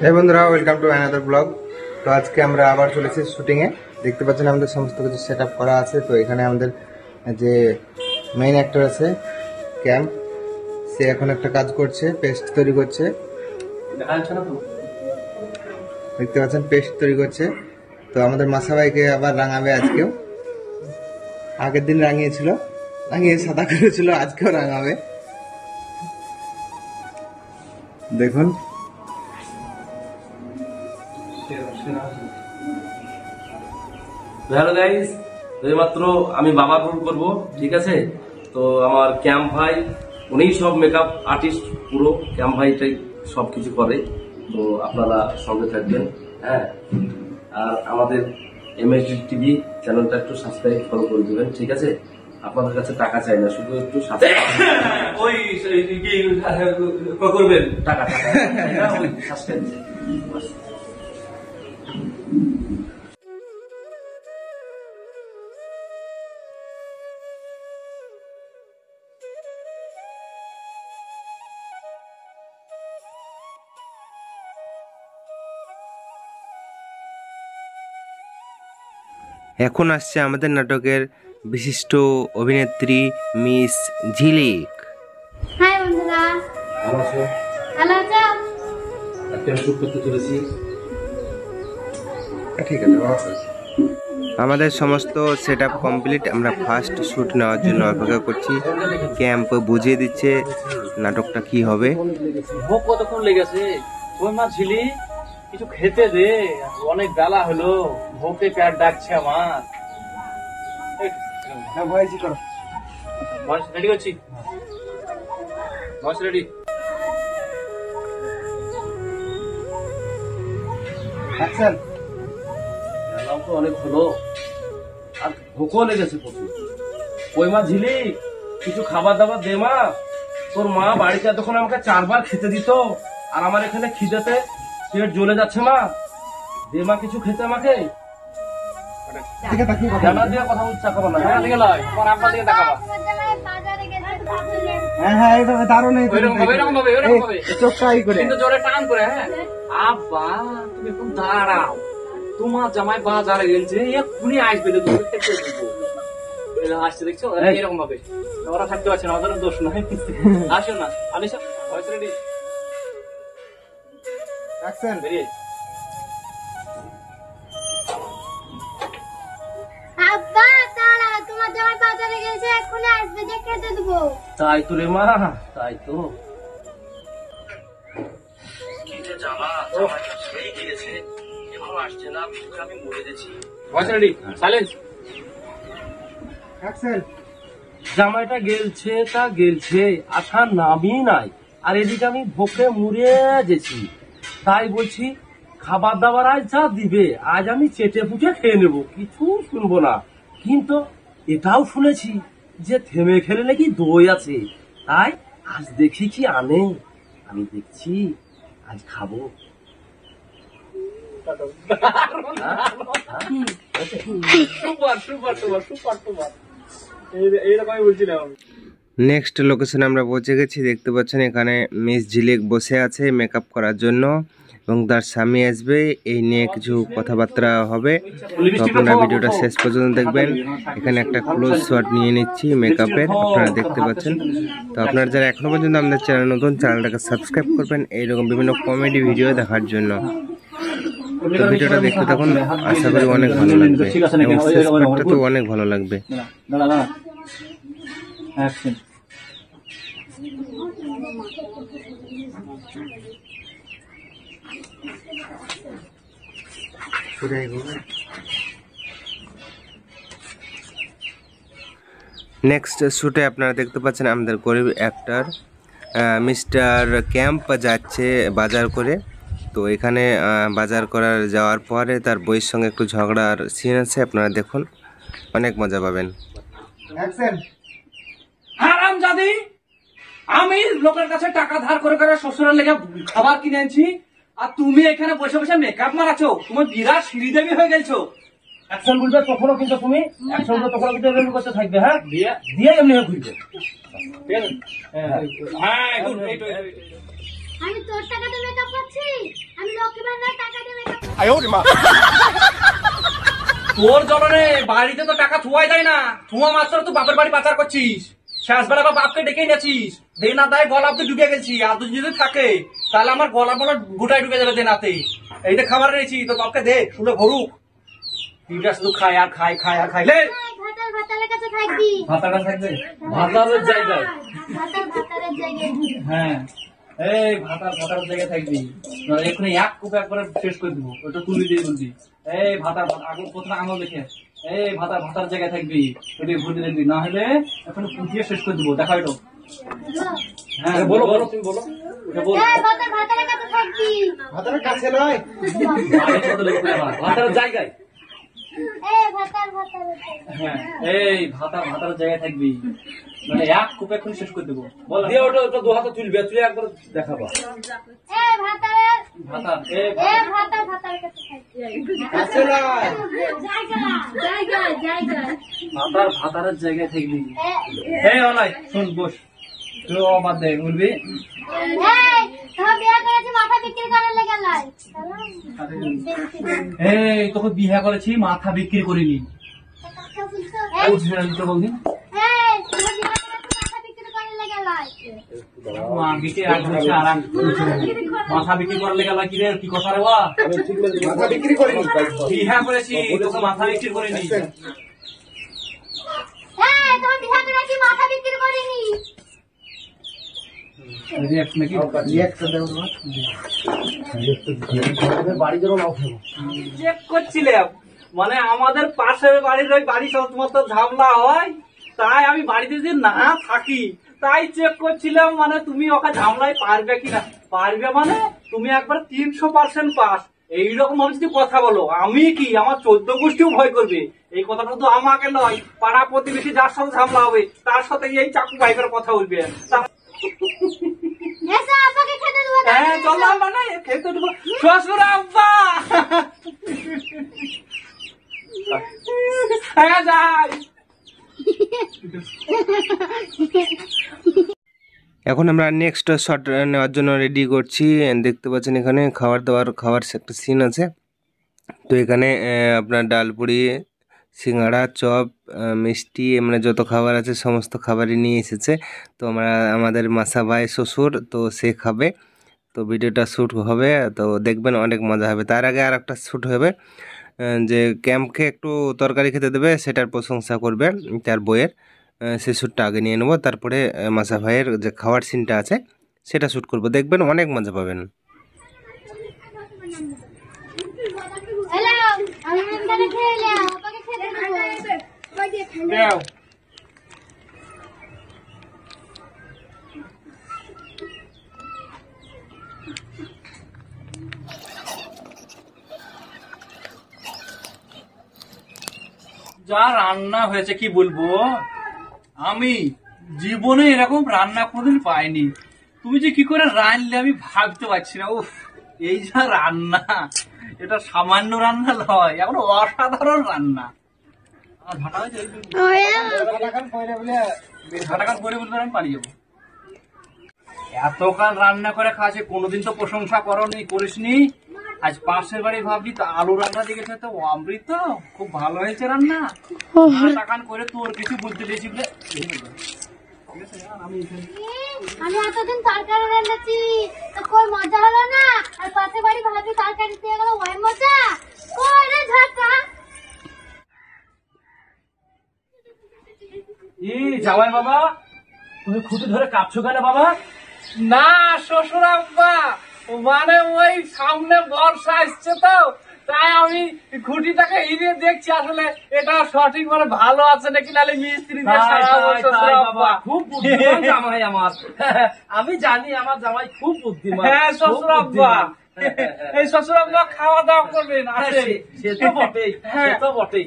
এই বন্ধুরা welcome to another blog. তো আজকে আমরা আবার চলেছি শুটিংয়ে। দেখতে পাচ্ছেন আমাদের সমস্ত কিছু সেট আপ করা আছে। তো এখানে আমাদের যে মেইন অ্যাক্টর আছে ক্যাম্প, সে এখন একটা কাজ করছে, পেস্ট তৈরি করছে। দেখতে পাচ্ছেন পেস্ট তৈরি করছে। তো আমাদের মাসা ভাইকে আবার রাঙাবে আজকেও। আগের দিন রাঙিয়েছিল, রাঙিয়ে সাদা করেছিল, আজকেও রাঙাবে। দেখুন হ্যালো গাইস, এইমাত্র আমি বাবা রোল করবো, ঠিক আছে? তো আমার ক্যাম্প ভাই উনি সব মেকআপ আর্টিস্ট, পুরো ক্যাম্প ভাইটাই সব কিছু করে। তো আপনারা সঙ্গে থাকবেন, হ্যাঁ। আর আমাদের MSD TV চ্যানেলটা একটু সাবস্ক্রাইব ফলো করে দেবেন, ঠিক আছে? আপনাদের কাছে টাকা চাই না, শুধু একটু ওই করবেন, টাকা টাকা সাবস্ক্রাইব। এখন আসছে আমাদের নাটকের বিশিষ্ট অভিনেত্রী মিস ঝিলিক। হাই বন্ধুরা, ভালো আছো? ভালো আছো? একটা শুট করতে চলেছি। ঠিক আছে, আমাদের সমস্ত সেট আপ কমপ্লিট। আমরা ফার্স্ট শুট নেওয়ার জন্য অপেক্ষা করছি। ক্যাম্প বুঝিয়ে দিচ্ছে নাটকটা কি হবে। ভোগ কতক্ষণ লেগেছে? ওই মা ঝিলি, কিছু খেতে দে, অনেক বেলা হলো, ভোকে পেট ডাকছে আমার। ভয়েস করো। ভয়েস রেডি করছি, ভয়েস রেডি। অ্যাকশন। বেলাও তো অনেক হলো, আর ভোকও লেগেছে প্রচুর। ওই মা ঝিলি, কিছু খাবার দাবার দে মা। তোর মা বাড়িতে এতক্ষণ আমাকে 4 বার খেতে দিত, আর আমার এখানে খিদেতে পেট জ্বলে যাচ্ছে। মা দে মা, কিছু খেতে আমাকে। জানা দিয়ে কথা বলছে, খাবো না। আমার দিকে লয়, তোমার আব্বার দিকে তাকাবা। বাজারে গেছে। হ্যাঁ, এটা দারুণ। ওইরকম ভাবে, এরকম ভাবে, এরকম ভাবে, চোখটা ই করে। কিন্তু জোরে টান করে। হ্যাঁ আব্বা, তুমি এখন দাঁড়াও, তোমার জামাই বাজারে গেছে, এক্ষুনি আসবে, তুমি খেতে দেবো। আসছে দেখছো, এরকম ভাবে। ওরা থাকতে পারছে না, ওদের দোষ নাই। আসো না, আলিশা, ভয়েস রেডি, অ্যাকশন। বেরিয়ে। আব্বা তাড়া, তোমার জামাই বাজারে গেছে, এক্ষুনি আসবে, যে খেতে দেবো। তাই তো রে মা, তাই তো। আসছে না, আমি মরে গেছি। Voice ready, silence. অ্যাকশন। জামাইটা গেলছে তা গেলছে, আসার নামই নাই। আর এদিকে আমি ভোকে মুড়ে গেছি। তাই বলছি, খাবার দাবার আজ যা দিবে, আজ আমি চেটে ফুটে খেয়ে নেবো, কিছু শুনবো না। কিন্তু এটাও শুনেছি যে থেমে খেলে নাকি দই আছে। তাই আজ দেখি কি আনে, আমি দেখছি, আজ খাবো। Super super super super super, এইরকমই বলছিলাম। নেক্সট লোকেশনে আমরা পৌঁছে গেছি। দেখতে পাচ্ছেন এখানে মিস ঝিলিক বসে আছে মেকআপ করার জন্য, এবং তার স্বামী আসবে। এই নিয়ে কিছু কথাবার্তা হবে। তো আপনারা ভিডিওটা শেষ পর্যন্ত দেখবেন। এখানে একটা ক্লোজ শট নিয়ে নিচ্ছি মেকআপের, আপনারা দেখতে পাচ্ছেন। তো আপনারা যারা এখনো পর্যন্ত আমাদের চ্যানেল নতুন, চ্যানেলটাকে সাবস্ক্রাইব করবেন এইরকম বিভিন্ন কমেডি ভিডিও দেখার জন্য। তো ভিডিওটা দেখতে থাকুন, আশা করি অনেক ভালো লাগবে এবং শেষ পার্টটাতেও অনেক ভালো লাগবে। নেক্সট শুটে আপনারা দেখতে পাচ্ছেন আমাদের গরিব অ্যাক্টর মিস্টার ক্যাম্প যাচ্ছে বাজার করে। তো এখানে বাজার করার যাওয়ার পরে তার বইয়ের সঙ্গে একটু ঝগড়ার সিন আছে, আপনারা দেখুন, অনেক মজা পাবেন। হারামজাদি, আমি লোকের কাছে টাকা ধার করে করে শ্বশুরের লেগে খাবার কিনে আনছি, আর তুমি এখানে বসে বসে মেকআপ মারাচ্ছো। তুমি বিরাট শ্রীদেবী হয়ে গেছো। অ্যাকশন বলবে তখনও কিন্তু তুমি অ্যাকশন বলবে তখনও কিন্তু এমনি করতে থাকবে। হ্যাঁ, দিয়ে এমনি হয়ে ঘুরবে। হ্যাঁ, গুড। আমি তোর টাকাতে মেকআপ করছি, আমি লোককে তোর জননে বাড়িতে তো টাকা থুয়াই যায় না, থুয়া মাত্র তুই বাপের বাড়ি পাচার করছিস। শেষ বেলা বা বাপকে ডেকে নিয়েছিস, দেনা দায় গলা অব্দি ডুবে গেছি। আর যদি থাকে তাহলে আমার গলা বলা গোটাই ডুবে যাবে দেনাতে। এই যে খাবার এনেছি তো বাপকে দে, শুনে ভরুক। তুইটা শুধু খাই আর খাই, খাই আর খাই। লে ভাতারের কাছে থাকবি। ভাতাটা থাকবে ভাতারের জায়গায়। ভাতারের জায়গায়। হ্যাঁ, এই ভাতার জায়গায় থাকবি। এক্ষুনি এক কুপ একবারে শেষ করে দিব, ওটা তুলি দিয়ে বলবি এই ভাতার আগুন প্রথমে আঙুল দেখে এই ভাতার জায়গায় থাকবি, ওটি ভুলে দেখবি। না হলে এখন পুঁতিয়ে শেষ করে দিব। দেখা হইলো। হ্যাঁ বলো বলো, তুমি বলো। ওটা বলো। ভাতারের কাছে থাকবি। ভাতারের কাছে নয়, ভাতার জায়গায়। ভাতারের হ্যাঁ, এই ভাতার জায়গায় থাকবি, মানে এক কুপ এখন শেষ করে দেবো। বল দিয়ে ওটা দু হাতে তুলবে, তুলে একবার দেখাবো। ভাতারের ভাতার ভাতারের কাছে থাকবি। কাছে নয়, ভাতারের জায়গায় থাকবি। এই অলাই শুন, বস। তুই আমার দেখ বলবি মাথা বিক্রি করার লেগে লাই। এই তোকে বিয়ে করেছি, মাথা বিক্রি করিনি। বলবি মাথা বিক্রি করার লেগে কি রে, কি কথা রে? মাথা বিক্রি করিনি, বিয়ে করেছি, তোকে মাথা বিক্রি করিনি। মাথা বিক্রি করিনি। চেক করছিলাম, মানে আমাদের পাশের বাড়ির ওই বাড়ি সমস্ত ঝামেলা হয়, তাই আমি বাড়িতে যদি না থাকি তাই চেক করছিলাম, মানে তুমি ওকে ঝামেলায় পারবে কিনা। পারবে মানে তুমি একবার 300% পাস। এইরকম ভাবে যদি কথা বলো, আমি কি আমার 14 গোষ্ঠীও ভয় করবে। এই কথাটা তো আমাকে নয়, পাড়া প্রতিবেশী যার সাথে ঝামেলা হবে তার সাথে এই চাকু ভাইবের কথা বলবে। হ্যাঁ চললাম, মানে খেতে দেবো। শ্বশুর আব্বা, হ্যাঁ যাই। এখন আমরা নেক্সট শট নেওয়ার জন্য রেডি করছি। দেখতে পাচ্ছেন এখানে খাবার একটা সিন আছে। তো এখানে আপনার ডাল পুরি, সিঙ্গাড়া, চপ, মিষ্টি, মানে যত খাবার আছে সমস্ত খাবারই নিয়ে এসেছে। তো আমাদের মাসা ভাই শ্বশুর, তো সে খাবে। তো ভিডিওটা শ্যুট হবে, তো দেখবেন অনেক মজা হবে। তার আগে আর একটা শ্যুট হবে, যে ক্যাম্পকে একটু তরকারি খেতে দেবে, সেটার প্রশংসা করবে তার বইয়ের। সে শ্যুটটা আগে নিয়ে নেবো, তারপরে মাসা ভাইয়ের যে খাওয়ার সিনটা আছে সেটা শ্যুট করবো। দেখবেন অনেক মজা পাবেন। যা রান্না হয়েছে কি বলবো, আমি জীবনে এরকম রান্না কোনদিন পাইনি। তুমি যে কি করে রান্নলে আমি ভাবতে পারছি না। উফ, এই যা রান্না, এটা সামান্য রান্না নয়, এখন অসাধারণ রান্না। এতকাল রান্না করে খাচ্ছে, কোনোদিন তো প্রশংসা করিসনি। আজ পাশের বাড়ি ভাবলি তো আলু রান্না দেখেছে, তো অমৃত খুব ভালো হয়েছে রান্না। টাকান করে তোর কিছু বুঝতে দিয়েছি বলে আমি এতদিন তরকারি রান্নাছি, তো কই মজা হলো না। আর পাশের বাড়ি ভাবি তরকারি দিয়ে গেল, ওই মজা কই রে ঝাঁকা। জামাই বাবা, তুমি খুঁটি ধরে কাঁপছো কেন বাবা? না শ্বশুর আব্বা, মানে ওই সামনে বর্ষা আসছে তো, তাই আমি খুঁটিটাকে হিরে দেখছি আসলে এটা সঠিক মানে ভালো আছে নাকি, নাহলে মিস্ত্রি খুব বুদ্ধিমান জামাই আমার। আমি জানি আমার জামাই খুব বুদ্ধিমান। হ্যাঁ শ্বশুর আব্বা, এই শ্বশুর আব্বা খাওয়া দাওয়া করবেন। সে তো বটেই, সে তো বটেই।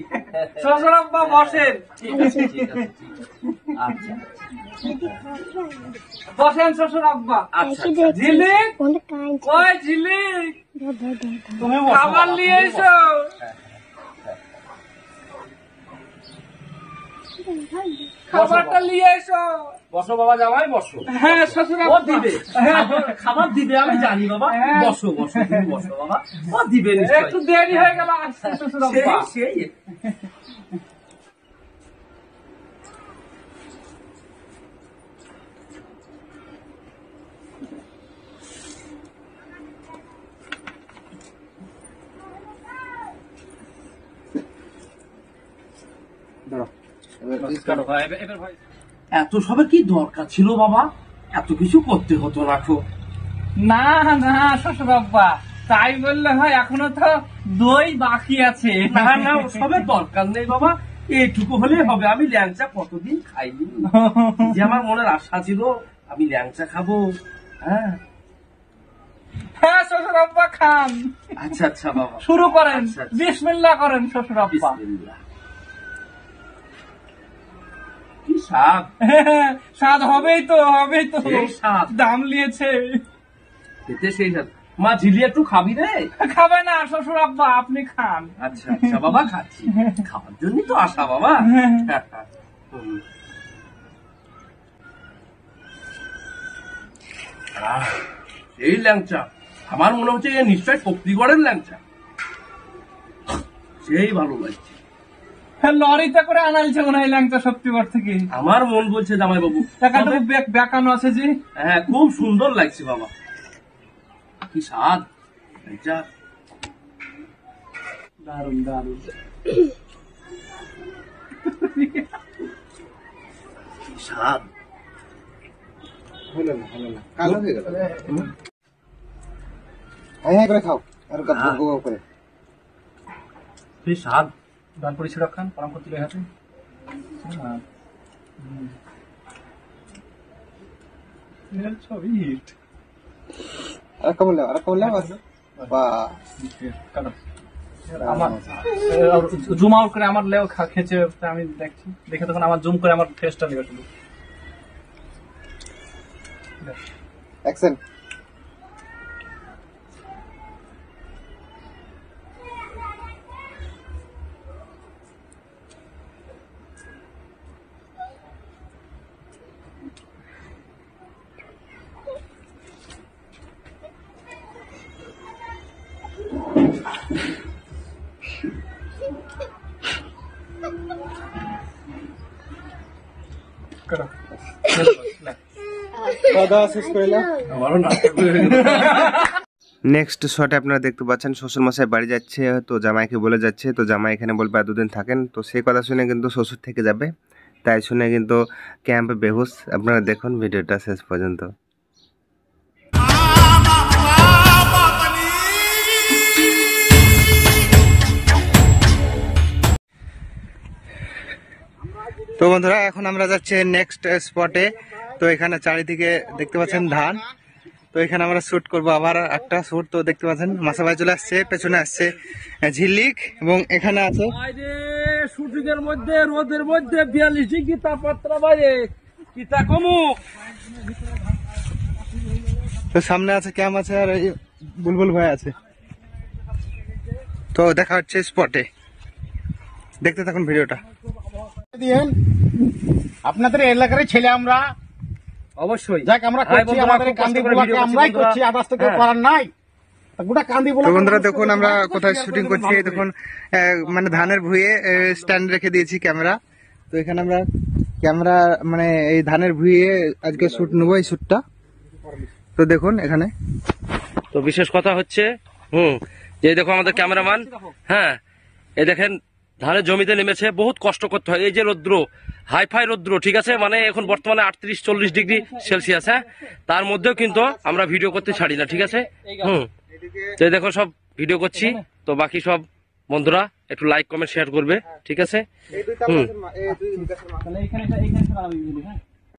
শ্বশুর আব্বা বসেন। আচ্ছা বসেন শ্বশুর আব্বা। আচ্ছা ঝিলিক, ওই ঝিলিক, তুমি খাবার নিয়ে এসো। খাবারটা নিয়ে এসো। বসো বাবা জামাই বসো। হ্যাঁ শ্বশুর ও দিবে খাবার দিবে আমি জানি বাবা। বসো বসো তুমি বসো বাবা, ও দিবে নিশ্চয়ই। একটু দেরি হয়ে গেল আসছে শ্বশুর আব্বা। সেই এত সবে কি দরকার ছিল বাবা? এত কিছু করতে হতো না তো। না না শ্বশুর আব্বা, তাই বললে হয়, এখনো তো দই বাকি আছে। না না ওসবের দরকার নেই বাবা, এইটুকু হলেই হবে। আমি ল্যাংচা কতদিন খাইনি, যে আমার মনের আশা ছিল আমি ল্যাংচা খাবো। হ্যাঁ হ্যাঁ শ্বশুর আব্বা খান। আচ্ছা আচ্ছা বাবা শুরু করেন, আচ্ছা, আচ্ছা। বিসমিল্লাহ করেন শ্বশুর আব্বা। বিসমিল্লাহ। কি স্বাদ, স্বাদ হবেই তো, হবেই তো, সেই স্বাদ। দাম নিয়েছে। এতে সেই স্বাদ। মা ঝিলি একটু খাবি রে? খাবে না শ্বশুর আব্বা, আপনি খান। আচ্ছা আচ্ছা বাবা খাচ্ছি, খাওয়ার জন্যই তো আসা বাবা। হুম। এই ল্যাংচা আমার মনে হচ্ছে এ নিশ্চয় শক্তিগড়ের ল্যাংচা, সেই ভালো লাগছে। লরিতে করে আনাইছে মনে হয় ল্যাংচা শক্তিগড় থেকে। আমার মন বলছে জামাই বাবু টাকাটুকু বেকানো আছে যে। হ্যাঁ খুব সুন্দর লাগছে বাবা, কি স্বাদ ল্যাংচা, দারুন দারুন। কি স্বাদ। হলো না কালো হয়ে গেল। হ্যাঁ করে খাও আর গো করে। কি স্বাদ। দান পরিচয় রাখান পারাম করতে হাতে। ছবি হিট। আর কমলা বাহ আমার জুম আউট করে আমার লেও খেয়েছে, আমি দেখছি, দেখে তখন আমার জুম করে আমার ফেসটা নিয়ে শুধু। অ্যাকশন। করো। নেক্সট শটে আপনারা দেখতে পাচ্ছেন শ্বশুর মশাই বাড়ি যাচ্ছে, তো জামাইকে বলে যাচ্ছে, তো জামাই এখানে বলবে আর দুদিন থাকেন, তো সেই কথা শুনে কিন্তু শ্বশুর থেকে যাবে, তাই শুনে কিন্তু ক্যাম্পে বেহুশ। আপনারা দেখুন ভিডিওটা শেষ পর্যন্ত। তো বন্ধুরা এখন আমরা যাচ্ছি নেক্সট স্পটে, তো এখানে চারিদিকে দেখতে পাচ্ছেন ধান, তো এখানে আমরা শুট করব আবার একটা শুট। তো দেখতে পাচ্ছেন মাসা ভাই চলে আসছে, পেছনে আসছে ঝিলিক এবং এখানে আছে শুটিং এর মধ্যে রোদের মধ্যে 42 ডিগ্রি তাপমাত্রা বাইরে কিতা কমু। তো সামনে আছে ক্যাম্প আছে আর এই বুলবুল ভাই আছে। তো দেখা হচ্ছে স্পটে, দেখতে থাকুন ভিডিওটা। আপনাদের এলাকার ছেলে আমরা, অবশ্যই যাক আমরা করছি আমাদের কান্দি বোলাকে আমরাই করছি, আদার্স তো কেউ করার নাই। গোটা কান্দি বোলা। তো বন্ধুরা দেখুন আমরা কোথায় শুটিং করছি, এই দেখুন মানে ধানের ভুঁইয়ে স্ট্যান্ড রেখে দিয়েছি ক্যামেরা। তো এখানে আমরা ক্যামেরা মানে এই ধানের ভুঁইয়ে আজকে শুট নেবো, এই শুটটা। তো দেখুন এখানে তো বিশেষ কথা হচ্ছে যে দেখো আমাদের ক্যামেরাম্যান, হ্যাঁ এই দেখেন ধানের জমিতে নেমেছে, বহুত কষ্ট করতে হয়। এই যে রৌদ্র, হাইফাই রৌদ্র, ঠিক আছে, মানে এখন বর্তমানে 38-40 ডিগ্রি সেলসিয়াস, হ্যাঁ, তার মধ্যেও কিন্তু আমরা ভিডিও করতে ছাড়ি না, ঠিক আছে। তো এই দেখো সব ভিডিও করছি, তো বাকি সব বন্ধুরা একটু লাইক কমেন্ট শেয়ার করবে, ঠিক আছে। তাহলে এইখানে